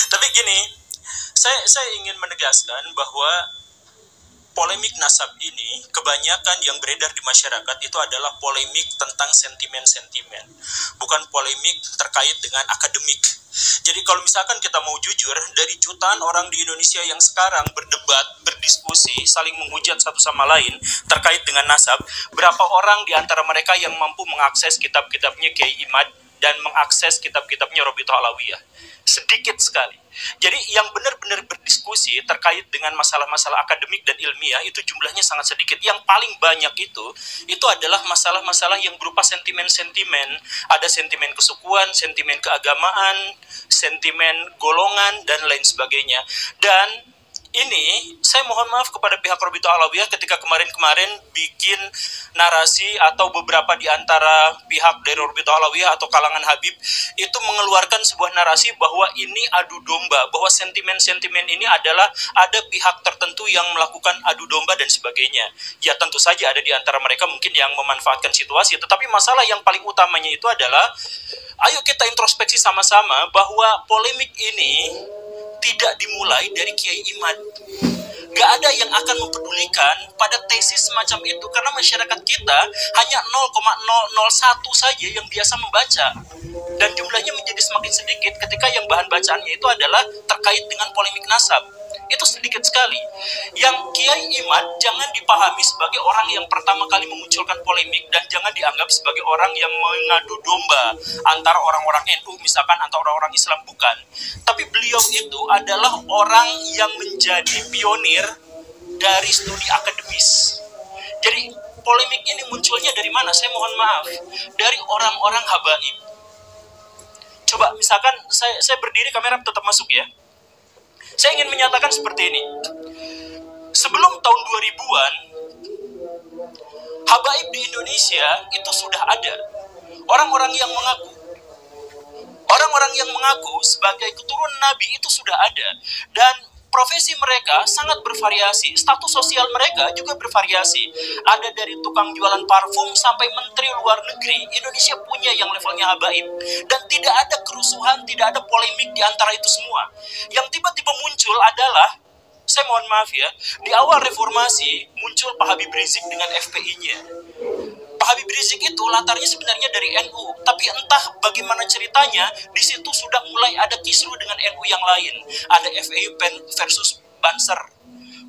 Tapi gini, saya ingin menegaskan bahwa polemik nasab ini kebanyakan yang beredar di masyarakat itu adalah polemik tentang sentimen-sentimen, bukan polemik terkait dengan akademik. Jadi kalau misalkan kita mau jujur, dari jutaan orang di Indonesia yang sekarang berdebat, berdiskusi, saling menghujat satu sama lain terkait dengan nasab, berapa orang di antara mereka yang mampu mengakses kitab-kitabnya Kiai Imad dan mengakses kitab-kitabnya Robitoh Alawiyah? Sedikit sekali. Jadi yang benar-benar berdiskusi terkait dengan masalah-masalah akademik dan ilmiah itu jumlahnya sangat sedikit. Yang paling banyak itu adalah masalah-masalah yang berupa sentimen-sentimen. Ada sentimen kesukuan, sentimen keagamaan, sentimen golongan, dan lain sebagainya. Dan ini saya mohon maaf kepada pihak Robitoh Alawiyah ketika kemarin-kemarin bikin narasi atau beberapa di antara pihak dari Robitoh Alawiyah atau kalangan Habib itu mengeluarkan sebuah narasi bahwa ini adu domba, bahwa sentimen-sentimen ini adalah ada pihak tertentu yang melakukan adu domba dan sebagainya. Ya tentu saja ada di antara mereka mungkin yang memanfaatkan situasi, tetapi masalah yang paling utamanya itu adalah ayo kita introspeksi sama-sama bahwa polemik ini tidak dimulai dari Kiai Imad. Gak ada yang akan mempedulikan pada tesis semacam itu karena masyarakat kita hanya 0,001 saja yang biasa membaca, dan jumlahnya menjadi semakin sedikit ketika yang bahan bacaannya itu adalah terkait dengan polemik nasab. Itu sedikit sekali. Yang Kiai Imad jangan dipahami sebagai orang yang pertama kali memunculkan polemik, dan jangan dianggap sebagai orang yang mengadu domba antara orang-orang NU misalkan atau orang-orang Islam, bukan. Tapi beliau itu adalah orang yang menjadi pionir dari studi akademis. Jadi polemik ini munculnya dari mana? Saya mohon maaf, dari orang-orang habaib. Coba misalkan saya berdiri, kamera tetap masuk ya. Saya ingin menyatakan seperti ini. Sebelum tahun 2000-an, habaib di Indonesia itu sudah ada. Orang-orang yang mengaku sebagai keturunan Nabi itu sudah ada. Dan profesi mereka sangat bervariasi, status sosial mereka juga bervariasi. Ada dari tukang jualan parfum sampai menteri luar negeri. Indonesia punya yang levelnya habaib. Dan tidak ada kerusuhan, tidak ada polemik di antara itu semua. Yang tiba-tiba muncul adalah, saya mohon maaf ya, di awal reformasi muncul Pak Habib Rizik dengan FPI-nya. Pak Habib Rizik itu latarnya sebenarnya dari NU, tapi entah bagaimana ceritanya, di situ sudah mulai ada kisruh dengan NU yang lain. Ada FPI versus Banser.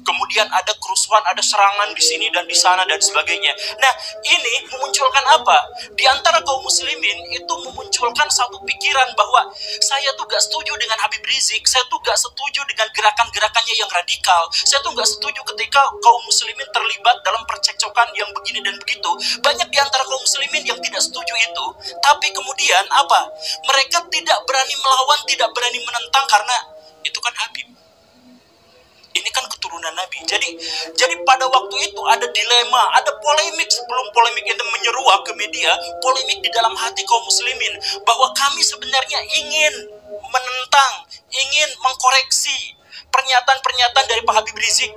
Kemudian ada kerusuhan, ada serangan di sini dan di sana dan sebagainya. Nah, ini memunculkan apa? Di antara kaum muslimin itu memunculkan satu pikiran bahwa saya tuh gak setuju dengan Habib Rizik, saya tuh gak setuju dengan gerakan-gerakannya yang radikal, saya tuh gak setuju ketika kaum muslimin terlibat dalam percekcokan yang begini dan begitu. Banyak di antara kaum muslimin yang tidak setuju itu, tapi kemudian apa? Mereka tidak berani melawan, tidak berani menentang karena itu kan Habib. Ini kan keturunan Nabi. Jadi pada waktu itu ada dilema, ada polemik sebelum polemik itu menyeruak ke media, polemik di dalam hati kaum muslimin bahwa kami sebenarnya ingin menentang, ingin mengkoreksi pernyataan-pernyataan dari Pak Habib Rizik.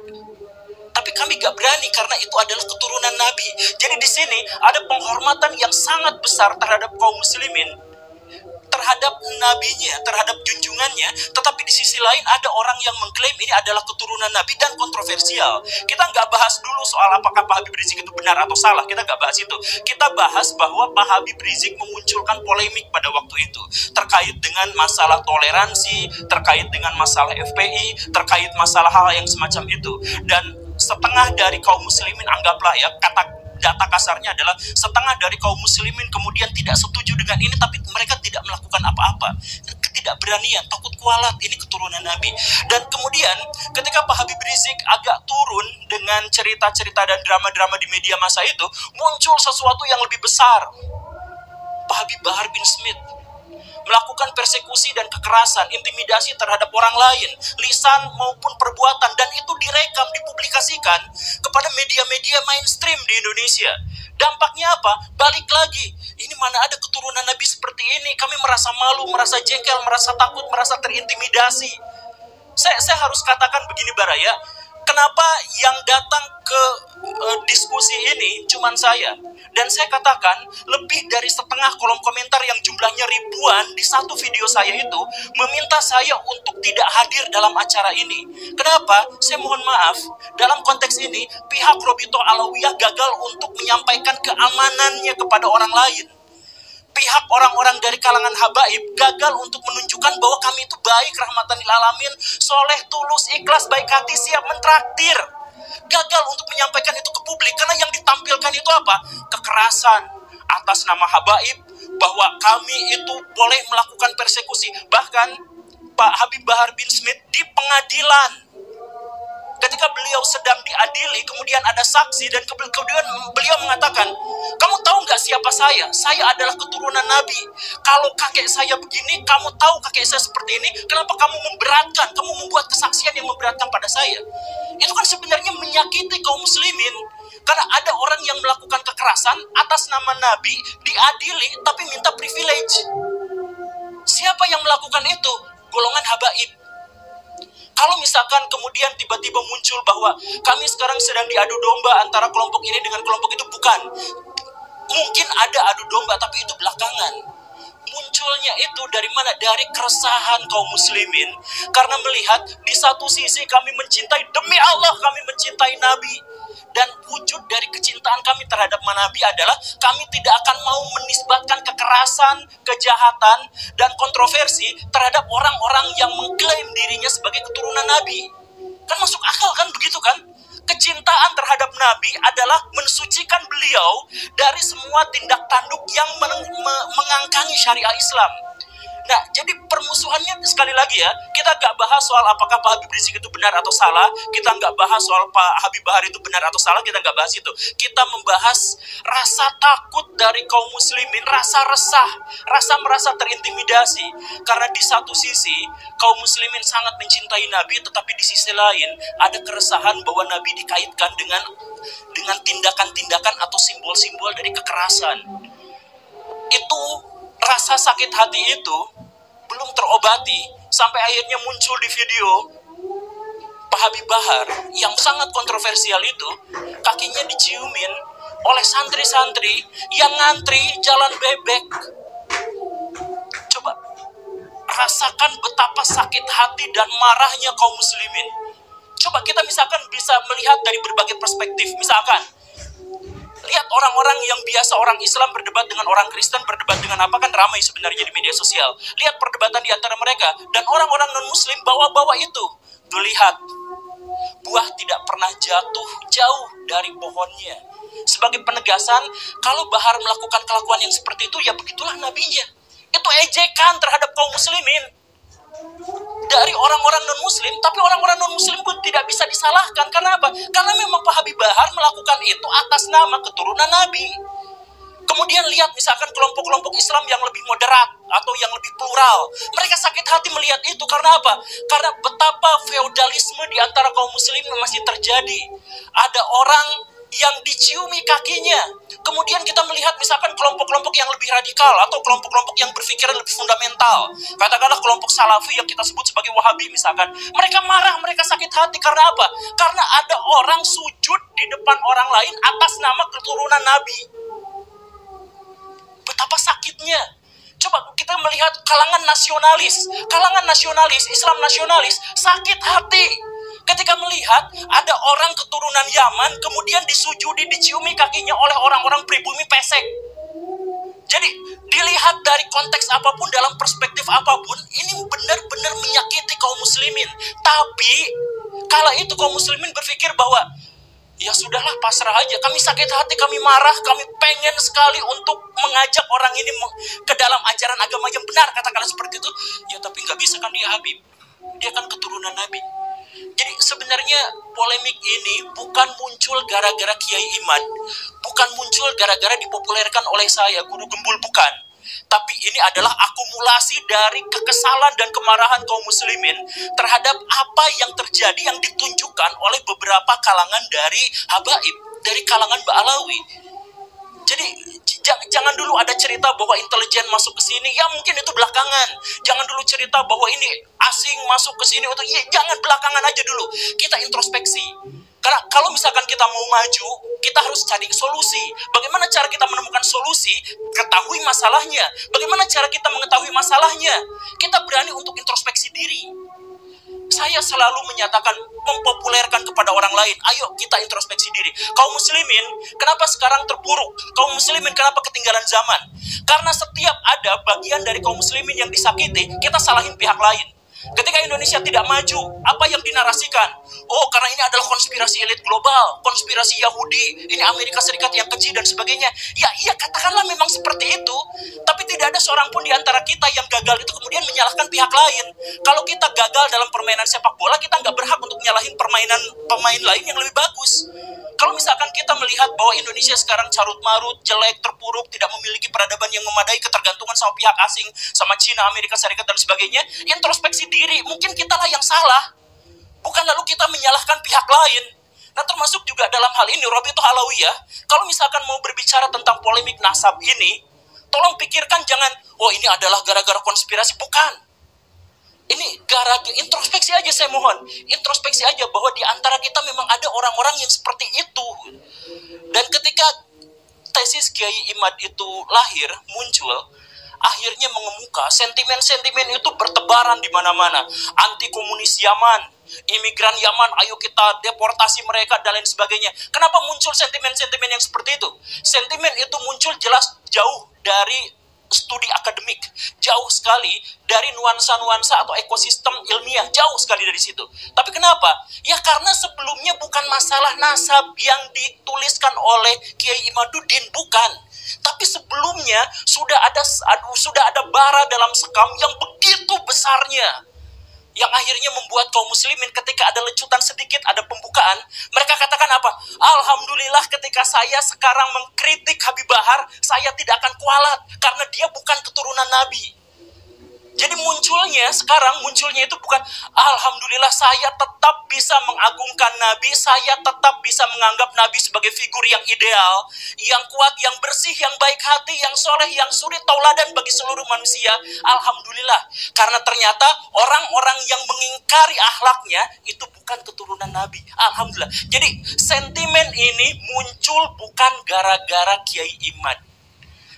Tapi kami gak berani karena itu adalah keturunan Nabi. Jadi di sini ada penghormatan yang sangat besar terhadap kaum muslimin, terhadap nabinya, terhadap junjungannya, tetapi di sisi lain ada orang yang mengklaim ini adalah keturunan Nabi dan kontroversial. Kita nggak bahas dulu soal apakah Pak Habib Rizik itu benar atau salah, kita nggak bahas itu. Kita bahas bahwa Pak Habib Rizik memunculkan polemik pada waktu itu, terkait dengan masalah toleransi, terkait dengan masalah FPI, terkait masalah hal yang semacam itu. Dan setengah dari kaum muslimin, anggaplah ya, data kasarnya adalah setengah dari kaum muslimin kemudian tidak setuju dengan ini, tapi mereka tidak melakukan apa-apa. Ketidakberanian, takut kualat, ini keturunan Nabi. Dan kemudian ketika Pak Habib Rizik agak turun dengan cerita-cerita dan drama-drama di media masa itu, muncul sesuatu yang lebih besar. Pak Habib Bahar bin Smith melakukan persekusi dan kekerasan, intimidasi terhadap orang lain, lisan maupun perbuatan, dan itu direkam, dipublikasikan kepada media-media mainstream di Indonesia. Dampaknya apa? Balik lagi, ini mana ada keturunan Nabi seperti ini? Kami merasa malu, merasa jengkel, merasa takut, merasa terintimidasi. Saya harus katakan begini Baraya, Kenapa yang datang ke diskusi ini cuman saya? Dan saya katakan, lebih dari setengah kolom komentar yang jumlahnya ribuan di satu video saya itu meminta saya untuk tidak hadir dalam acara ini. Kenapa? Saya mohon maaf, dalam konteks ini pihak Robito Alawiyah gagal untuk menyampaikan keamanannya kepada orang lain. Pihak orang-orang dari kalangan habaib gagal untuk menunjukkan bahwa kami itu baik, rahmatan lil alamin, soleh, tulus, ikhlas, baik hati, siap mentraktir. Gagal untuk menyampaikan itu ke publik karena yang ditampilkan itu apa? Kekerasan atas nama habaib, bahwa kami itu boleh melakukan persekusi. Bahkan Pak Habib Bahar bin Smith di pengadilan, ketika beliau sedang diadili, kemudian ada saksi dan kemudian beliau mengatakan, kamu tahu nggak siapa saya? Saya adalah keturunan Nabi. Kalau kakek saya begini, kamu tahu kakek saya seperti ini, kenapa kamu memberatkan? Kamu membuat kesaksian yang memberatkan pada saya. Itu kan sebenarnya menyakiti kaum muslimin. Karena ada orang yang melakukan kekerasan atas nama Nabi, diadili, tapi minta privilege. Siapa yang melakukan itu? Golongan habaib. Kalau misalkan kemudian tiba-tiba muncul bahwa kami sekarang sedang diadu domba antara kelompok ini dengan kelompok itu, bukan. Mungkin ada adu domba, tapi itu belakangan. Munculnya itu dari mana? Dari keresahan kaum muslimin. Karena melihat di satu sisi kami mencintai, demi Allah kami mencintai Nabi. Dan wujud dari kecintaan kami terhadap Nabi adalah kami tidak akan mau menisbatkan kekerasan, kejahatan, dan kontroversi terhadap orang-orang yang mengklaim dirinya sebagai keturunan Nabi. Kan masuk akal kan, begitu kan? Kecintaan terhadap Nabi adalah mensucikan beliau dari semua tindak tanduk yang mengangkangi syariah Islam. Nah, jadi permusuhannya sekali lagi ya, kita nggak bahas soal apakah Pak Habib Rizik itu benar atau salah, kita nggak bahas soal Pak Habib Bahar itu benar atau salah, kita nggak bahas itu. Kita membahas rasa takut dari kaum muslimin, rasa resah, rasa merasa terintimidasi. Karena di satu sisi, kaum muslimin sangat mencintai Nabi, tetapi di sisi lain, ada keresahan bahwa Nabi dikaitkan dengan tindakan-tindakan atau simbol-simbol dari kekerasan. Itu rasa sakit hati itu belum terobati sampai akhirnya muncul di video Pak Habib Bahar yang sangat kontroversial itu, kakinya diciumin oleh santri-santri yang ngantri jalan bebek. Coba rasakan betapa sakit hati dan marahnya kaum muslimin. Coba kita misalkan bisa melihat dari berbagai perspektif. Misalkan lihat orang-orang yang biasa, orang Islam berdebat dengan orang Kristen, berdebat dengan apa, kan ramai sebenarnya di media sosial. Lihat perdebatan di antara mereka, dan orang-orang non-muslim bawa-bawa itu. Tuh lihat, buah tidak pernah jatuh jauh dari pohonnya. Sebagai penegasan, kalau Bahar melakukan kelakuan yang seperti itu, ya begitulah nabinya. Itu ejekan terhadap kaum muslimin dari orang-orang non-muslim, tapi orang-orang non-muslim pun tidak bisa disalahkan. Karena apa? Karena memang Pak Habib Bahar melakukan itu atas nama keturunan Nabi. Kemudian lihat misalkan kelompok-kelompok Islam yang lebih moderat atau yang lebih plural. Mereka sakit hati melihat itu. Karena apa? Karena betapa feodalisme di antara kaum muslim masih terjadi. Ada orang yang diciumi kakinya. Kemudian kita melihat misalkan kelompok-kelompok yang lebih radikal atau kelompok-kelompok yang berpikiran lebih fundamental. Katakanlah kelompok Salafi yang kita sebut sebagai Wahabi misalkan. Mereka marah, mereka sakit hati. Karena apa? Karena ada orang sujud di depan orang lain atas nama keturunan Nabi. Betapa sakitnya. Coba kita melihat kalangan nasionalis, Islam nasionalis, sakit hati ketika melihat ada orang keturunan Yaman kemudian disujudi, diciumi kakinya oleh orang-orang pribumi pesek. Jadi dilihat dari konteks apapun, dalam perspektif apapun, ini benar-benar menyakiti kaum muslimin. Tapi kala itu kaum muslimin berpikir bahwa ya sudahlah, pasrah aja. Kami sakit hati, kami marah, kami pengen sekali untuk mengajak orang ini ke dalam ajaran agama yang benar, katakanlah seperti itu. Ya tapi nggak bisa kan, dia Habib, dia kan keturunan Nabi. Jadi sebenarnya polemik ini bukan muncul gara-gara Kiai Iman, bukan muncul gara-gara dipopulerkan oleh saya, Guru Gembul, bukan. Tapi ini adalah akumulasi dari kekesalan dan kemarahan kaum muslimin terhadap apa yang terjadi, yang ditunjukkan oleh beberapa kalangan dari habaib, dari kalangan Ba'alawi. Jadi jangan dulu ada cerita bahwa intelijen masuk ke sini, ya mungkin itu belakangan. Jangan dulu cerita bahwa ini asing masuk ke sini, ya, jangan, belakangan aja dulu. Kita introspeksi. Karena kalau misalkan kita mau maju, kita harus cari solusi. Bagaimana cara kita menemukan solusi? Ketahui masalahnya. Bagaimana cara kita mengetahui masalahnya? Kita berani untuk introspeksi diri. Saya selalu menyatakan, mempopulerkan kepada orang lain, ayo kita introspeksi diri. Kaum muslimin, kenapa sekarang terpuruk? Kaum muslimin, kenapa ketinggalan zaman? Karena setiap ada bagian dari kaum muslimin yang disakiti, kita salahin pihak lain. Ketika Indonesia tidak maju, apa yang dinarasikan? Oh, karena ini adalah konspirasi elit global, konspirasi Yahudi, ini Amerika Serikat yang keji dan sebagainya. Ya iya, katakanlah memang seperti itu. Tapi tidak ada seorang pun di antara kita yang gagal itu kemudian menyalahkan pihak lain. Kalau kita gagal dalam permainan sepak bola, kita nggak berhak untuk menyalahin pemain lain yang lebih bagus. Kalau misalkan kita melihat bahwa Indonesia sekarang carut-marut, jelek, terpuruk, tidak memiliki peradaban yang memadai, ketergantungan sama pihak asing, sama Cina, Amerika Serikat, dan sebagainya, introspeksi diri, mungkin kitalah yang salah. Bukan lalu kita menyalahkan pihak lain. Nah, termasuk juga dalam hal ini, Robito Halawiyah, kalau misalkan mau berbicara tentang polemik nasab ini, tolong pikirkan jangan, oh ini adalah gara-gara konspirasi, bukan. Ini gara-gara introspeksi aja, saya mohon. Introspeksi aja bahwa di antara kita memang ada orang-orang yang seperti itu. Dan ketika tesis Kiai Imad itu lahir, muncul, akhirnya mengemuka, sentimen-sentimen itu bertebaran di mana-mana. Anti komunis Yaman, imigran Yaman, ayo kita deportasi mereka, dan lain sebagainya. Kenapa muncul sentimen-sentimen yang seperti itu? Sentimen itu muncul jelas jauh dari studi akademik, jauh sekali dari nuansa-nuansa atau ekosistem ilmiah, jauh sekali dari situ. Tapi kenapa? Ya karena sebelumnya bukan masalah nasab yang dituliskan oleh Kiai Imaduddin, bukan. Tapi sebelumnya sudah ada bara dalam sekam yang begitu besarnya, yang akhirnya membuat kaum muslimin ketika ada lecutan sedikit, ada pembukaan, mereka katakan apa? Alhamdulillah ketika saya sekarang mengkritik Habib Bahar, saya tidak akan kualat, karena dia bukan keturunan Nabi. Jadi munculnya itu bukan, alhamdulillah saya tetap bisa mengagungkan Nabi, saya tetap bisa menganggap Nabi sebagai figur yang ideal, yang kuat, yang bersih, yang baik hati, yang soleh, yang suri tauladan bagi seluruh manusia. Alhamdulillah, karena ternyata orang-orang yang mengingkari akhlaknya itu bukan keturunan Nabi. Alhamdulillah. Jadi sentimen ini muncul bukan gara-gara Kiai Imad.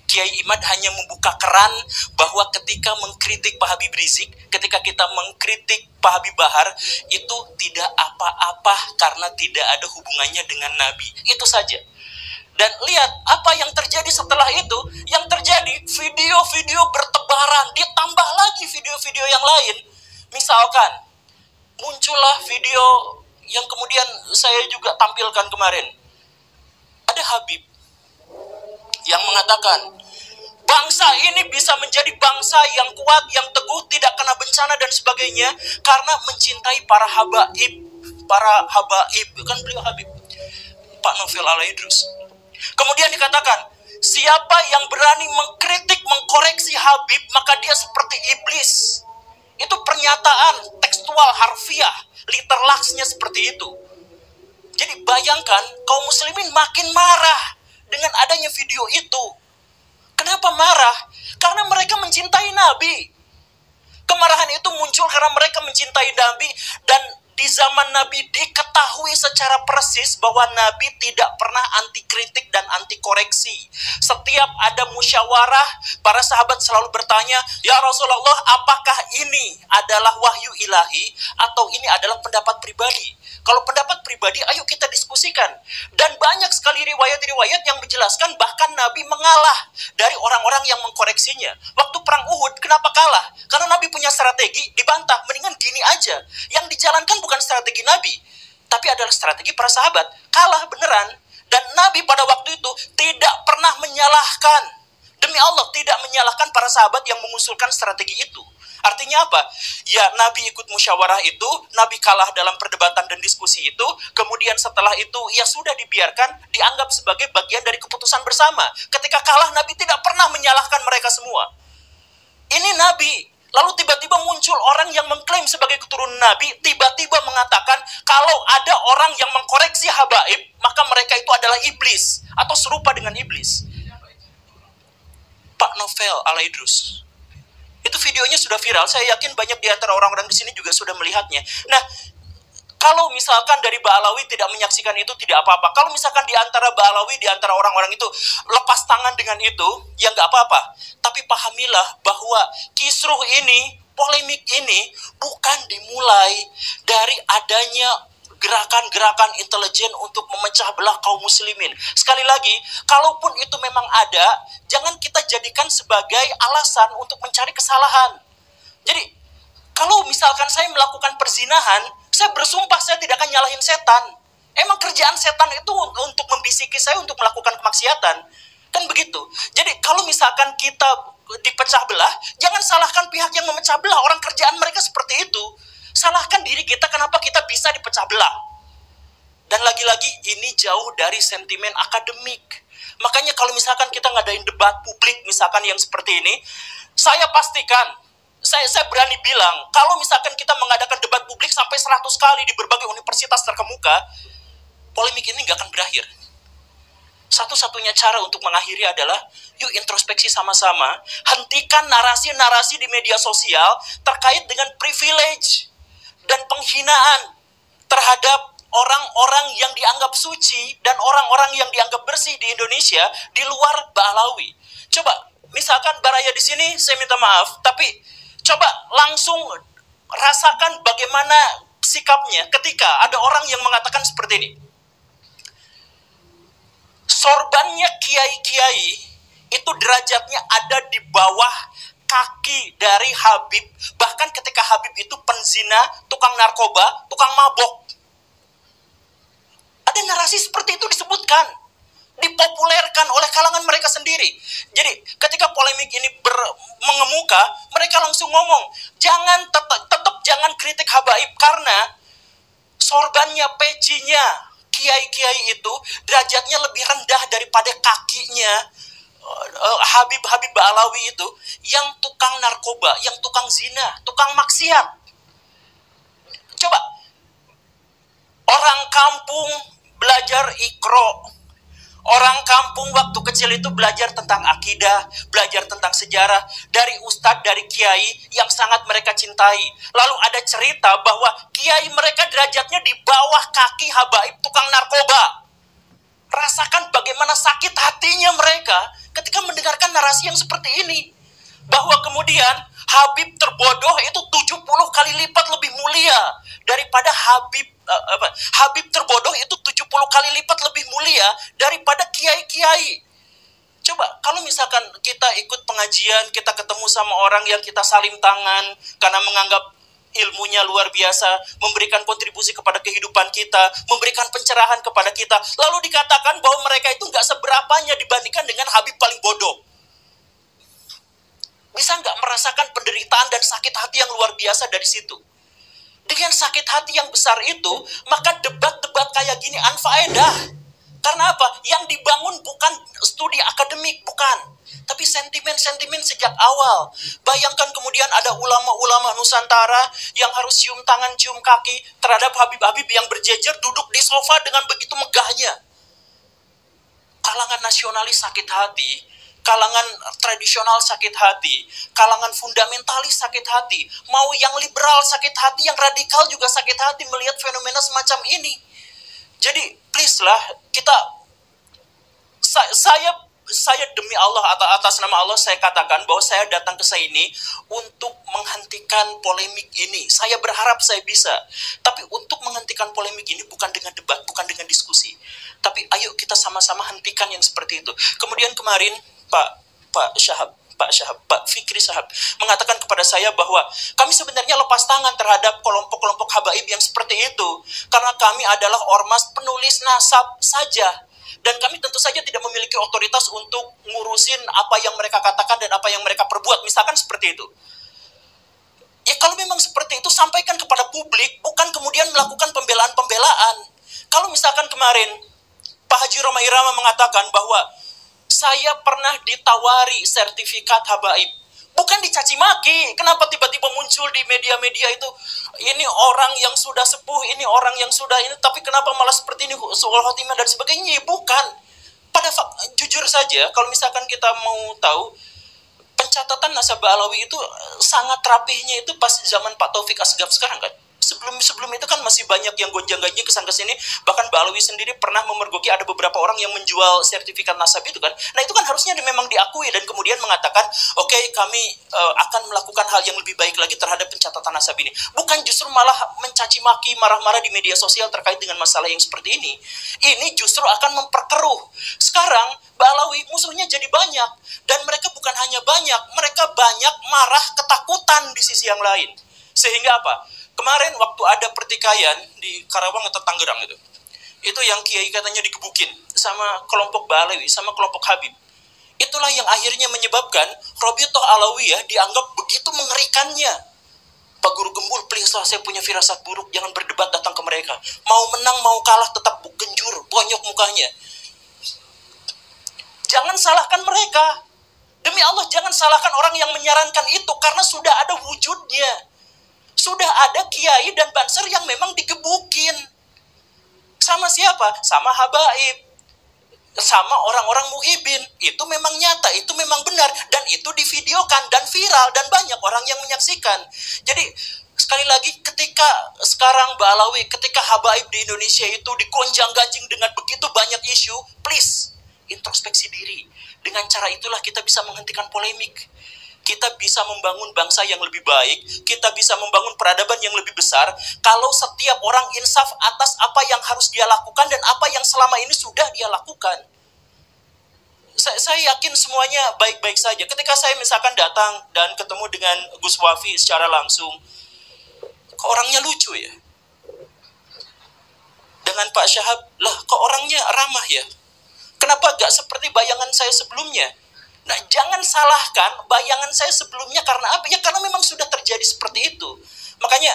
Kiai Imad hanya membuka keran bahwa ketika mengkritik Pak Habib Rizik, ketika kita mengkritik Pak Habib Bahar, itu tidak apa-apa karena tidak ada hubungannya dengan Nabi. Itu saja. Dan lihat apa yang terjadi setelah itu. Yang terjadi, video-video bertebaran, ditambah lagi video-video yang lain. Misalkan, muncullah video yang kemudian saya juga tampilkan kemarin. Ada Habib yang mengatakan, bangsa ini bisa menjadi bangsa yang kuat, yang teguh, tidak kena bencana dan sebagainya, karena mencintai para habaib. Kan beliau Habib, Pak Novel Al-Idrus. Kemudian dikatakan, siapa yang berani mengkritik, mengkoreksi Habib, maka dia seperti iblis. Itu pernyataan tekstual, harfiah, literlaksnya seperti itu. Jadi bayangkan, kaum muslimin makin marah dengan adanya video itu. Kenapa marah? Karena mereka mencintai Nabi. Kemarahan itu muncul karena mereka mencintai Nabi, dan di zaman Nabi diketahui secara persis bahwa Nabi tidak pernah anti kritik dan anti koreksi. Setiap ada musyawarah, para sahabat selalu bertanya, ya Rasulullah, apakah ini adalah wahyu ilahi atau ini adalah pendapat pribadi? Kalau pendapat pribadi, ayo kita diskusikan. Dan banyak sekali riwayat-riwayat yang menjelaskan bahkan Nabi mengalah dari orang-orang yang mengkoreksinya. Waktu perang Uhud, kenapa kalah? Karena Nabi punya strategi, dibantah, mendingan gini aja. Yang dijalankan bukan strategi Nabi, tapi adalah strategi para sahabat. Kalah beneran. Dan Nabi pada waktu itu tidak pernah menyalahkan. Demi Allah, tidak menyalahkan para sahabat yang mengusulkan strategi itu. Artinya apa? Ya, Nabi ikut musyawarah itu, Nabi kalah dalam perdebatan dan diskusi itu, kemudian setelah itu, ya sudah dibiarkan, dianggap sebagai bagian dari keputusan bersama. Ketika kalah, Nabi tidak pernah menyalahkan mereka semua. Ini Nabi. Lalu tiba-tiba muncul orang yang mengklaim sebagai keturunan Nabi, tiba-tiba mengatakan, kalau ada orang yang mengkoreksi habaib, maka mereka itu adalah iblis, atau serupa dengan iblis. Pak Novel Alaidrus. Itu videonya sudah viral, saya yakin banyak di antara orang-orang di sini juga sudah melihatnya. Nah, kalau misalkan dari Ba'alawi tidak menyaksikan itu tidak apa-apa. Kalau misalkan di antara Ba'alawi, di antara orang-orang itu lepas tangan dengan itu, ya nggak apa-apa. Tapi pahamilah bahwa kisruh ini, polemik ini bukan dimulai dari adanya gerakan-gerakan intelijen untuk memecah belah kaum muslimin. Sekali lagi, kalaupun itu memang ada, jangan kita jadikan sebagai alasan untuk mencari kesalahan. Jadi, kalau misalkan saya melakukan perzinahan, saya bersumpah saya tidak akan nyalahin setan. Emang kerjaan setan itu untuk membisiki saya untuk melakukan kemaksiatan. Kan begitu. Jadi kalau misalkan kita dipecah belah, jangan salahkan pihak yang memecah belah. Orang kerjaan mereka seperti itu. Salahkan diri kita kenapa kita bisa dipecah belah. Dan lagi-lagi ini jauh dari sentimen akademik. Makanya kalau misalkan kita ngadain debat publik misalkan yang seperti ini, saya pastikan, saya berani bilang, kalau misalkan kita mengadakan debat publik sampai 100 kali di berbagai universitas terkemuka, polemik ini nggak akan berakhir. Satu-satunya cara untuk mengakhiri adalah, yuk introspeksi sama-sama, hentikan narasi-narasi di media sosial terkait dengan privilege dan penghinaan terhadap orang-orang yang dianggap suci dan orang-orang yang dianggap bersih di Indonesia di luar Ba'alawi. Coba, misalkan Baraya di sini, saya minta maaf, tapi coba langsung rasakan bagaimana sikapnya ketika ada orang yang mengatakan seperti ini. Sorbannya kiai-kiai itu derajatnya ada di bawah kaki dari Habib. Bahkan ketika Habib itu penzina, tukang narkoba, tukang mabok. Ada narasi seperti itu disebutkan, dipopulerkan oleh kalangan mereka sendiri. Jadi ketika polemik ini mengemuka, mereka langsung ngomong, tetap jangan kritik habaib, karena sorbannya, pecinya kiai-kiai itu derajatnya lebih rendah daripada kakinya Habib-Habib Ba'alawi itu yang tukang narkoba, yang tukang zina, tukang maksiat. Coba orang kampung belajar Iqra. Orang kampung waktu kecil itu belajar tentang akidah, belajar tentang sejarah dari ustadz, dari kiai yang sangat mereka cintai. Lalu ada cerita bahwa kiai mereka derajatnya di bawah kaki habaib tukang narkoba. Rasakan bagaimana sakit hatinya mereka ketika mendengarkan narasi yang seperti ini. Bahwa kemudian Habib terbodoh itu 70 kali lipat lebih mulia daripada Habib terbodoh itu 70 kali lipat lebih mulia daripada kiai-kiai. Coba kalau misalkan kita ikut pengajian, kita ketemu sama orang yang kita salim tangan karena menganggap ilmunya luar biasa, memberikan kontribusi kepada kehidupan kita, memberikan pencerahan kepada kita, lalu dikatakan bahwa mereka itu nggak seberapanya dibandingkan dengan Habib paling bodoh. Bisa nggak merasakan penderitaan dan sakit hati yang luar biasa dari situ? Dengan sakit hati yang besar itu, maka debat-debat kayak gini anfaedah. Karena apa? Yang dibangun bukan studi akademik, bukan. Tapi sentimen-sentimen sejak awal. Bayangkan kemudian ada ulama-ulama Nusantara yang harus cium tangan, cium kaki terhadap Habib-Habib yang berjejer duduk di sofa dengan begitu megahnya. Kalangan nasionalis sakit hati, kalangan tradisional sakit hati, kalangan fundamentalis sakit hati, mau yang liberal sakit hati, yang radikal juga sakit hati melihat fenomena semacam ini. Jadi please lah, saya demi Allah, atas nama Allah saya katakan bahwa saya datang ke sini untuk menghentikan polemik ini. Saya berharap saya bisa. Tapi untuk menghentikan polemik ini bukan dengan debat, bukan dengan diskusi. Tapi ayo kita sama-sama hentikan yang seperti itu. Kemudian kemarin Pak Fikri Syahab mengatakan kepada saya bahwa kami sebenarnya lepas tangan terhadap kelompok-kelompok habaib yang seperti itu. Karena kami adalah ormas penulis nasab saja. Dan kami tentu saja tidak memiliki otoritas untuk ngurusin apa yang mereka katakan dan apa yang mereka perbuat. Misalkan seperti itu. Ya kalau memang seperti itu, sampaikan kepada publik, bukan kemudian melakukan pembelaan-pembelaan. Kalau misalkan kemarin Pak Haji Roma Irama mengatakan bahwa saya pernah ditawari sertifikat habaib. Bukan dicaci maki. Kenapa tiba-tiba muncul di media-media itu, ini orang yang sudah sepuh, ini orang yang sudah ini, tapi kenapa malah seperti ini, soal khotimah dan sebagainya? Bukan. Jujur saja, kalau misalkan kita mau tahu, pencatatan nasabah Alawi itu sangat rapihnya itu pas zaman Pak Taufik Asgaf sekarang kan. Sebelum itu kan masih banyak yang gonjang-ganjing kesana-kesini. Bahkan Mbak Alawi sendiri pernah memergoki ada beberapa orang yang menjual sertifikat nasabah itu kan. Nah itu kan harusnya memang diakui dan kemudian mengatakan, oke, kami akan melakukan hal yang lebih baik lagi terhadap pencatatan nasabah ini. Bukan justru malah mencaci maki, marah-marah di media sosial terkait dengan masalah yang seperti ini. Ini justru akan memperkeruh. Sekarang Mbak Alawi musuhnya jadi banyak. Dan mereka bukan hanya banyak, mereka banyak marah ketakutan di sisi yang lain. Sehingga apa? Kemarin waktu ada pertikaian di Karawang atau Tangerang itu yang kiai katanya digebukin sama kelompok Balawi, sama kelompok Habib. Itulah yang akhirnya menyebabkan Robitoh Alawiyah dianggap begitu mengerikannya. Pak Guru Gembul, please lah, saya punya firasat buruk, jangan berdebat datang ke mereka. Mau menang, mau kalah, tetap genjur, bonyok mukanya. Jangan salahkan mereka. Demi Allah, jangan salahkan orang yang menyarankan itu, karena sudah ada wujudnya. Sudah ada kiai dan banser yang memang digebukin. Sama siapa? Sama habaib. Sama orang-orang muhibin. Itu memang nyata, itu memang benar. Dan itu divideokan dan viral dan banyak orang yang menyaksikan. Jadi sekali lagi, ketika sekarang Mbak Alawi, ketika habaib di Indonesia itu digonjang-ganjing dengan begitu banyak isu, please, introspeksi diri. Dengan cara itulah kita bisa menghentikan polemik. Kita bisa membangun bangsa yang lebih baik, kita bisa membangun peradaban yang lebih besar, kalau setiap orang insaf atas apa yang harus dia lakukan dan apa yang selama ini sudah dia lakukan. Saya yakin semuanya baik-baik saja. Ketika saya misalkan datang dan ketemu dengan Gus Wafi secara langsung, kok orangnya lucu ya? Dengan Pak Syahab, lah kok orangnya ramah ya? Kenapa gak seperti bayangan saya sebelumnya? Nah, jangan salahkan bayangan saya sebelumnya karena apa? Ya karena memang sudah terjadi seperti itu. Makanya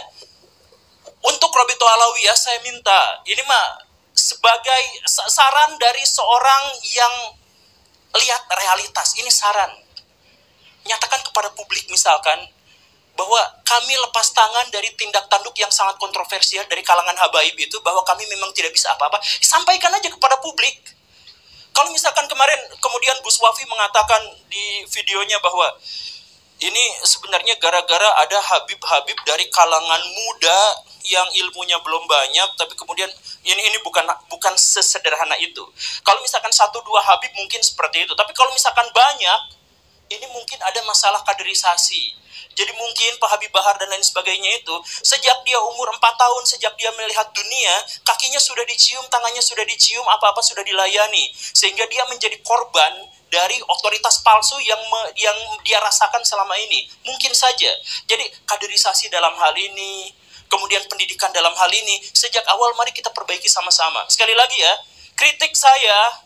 untuk Robitoh Alawiyah saya minta, ini mah sebagai saran dari seorang yang lihat realitas, ini saran. Nyatakan kepada publik misalkan bahwa kami lepas tangan dari tindak tanduk yang sangat kontroversial dari kalangan habaib itu, bahwa kami memang tidak bisa apa-apa. Sampaikan aja kepada publik. Kalau misalkan kemarin kemudian Gus Wafi mengatakan di videonya bahwa ini sebenarnya gara-gara ada habib-habib dari kalangan muda yang ilmunya belum banyak, tapi kemudian ini bukan sesederhana itu. Kalau misalkan 1-2 habib mungkin seperti itu, tapi kalau misalkan banyak, ini mungkin ada masalah kaderisasi. Jadi mungkin Pak Habib Bahar dan lain sebagainya itu, sejak dia umur 4 tahun, sejak dia melihat dunia, kakinya sudah dicium, tangannya sudah dicium, apa-apa sudah dilayani. Sehingga dia menjadi korban dari otoritas palsu yang dia rasakan selama ini. Mungkin saja. Jadi kaderisasi dalam hal ini, kemudian pendidikan dalam hal ini, sejak awal mari kita perbaiki sama-sama. Sekali lagi ya, kritik saya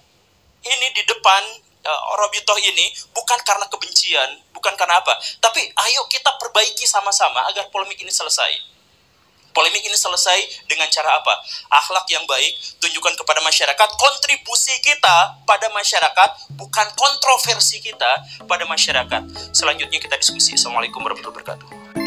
ini di depan Robitoh ini bukan karena kebencian, bukan karena apa, tapi ayo kita perbaiki sama-sama agar polemik ini selesai. Polemik ini selesai dengan cara apa? Akhlak yang baik, tunjukkan kepada masyarakat kontribusi kita pada masyarakat, bukan kontroversi kita pada masyarakat. Selanjutnya kita diskusi. Assalamualaikum warahmatullahi wabarakatuh.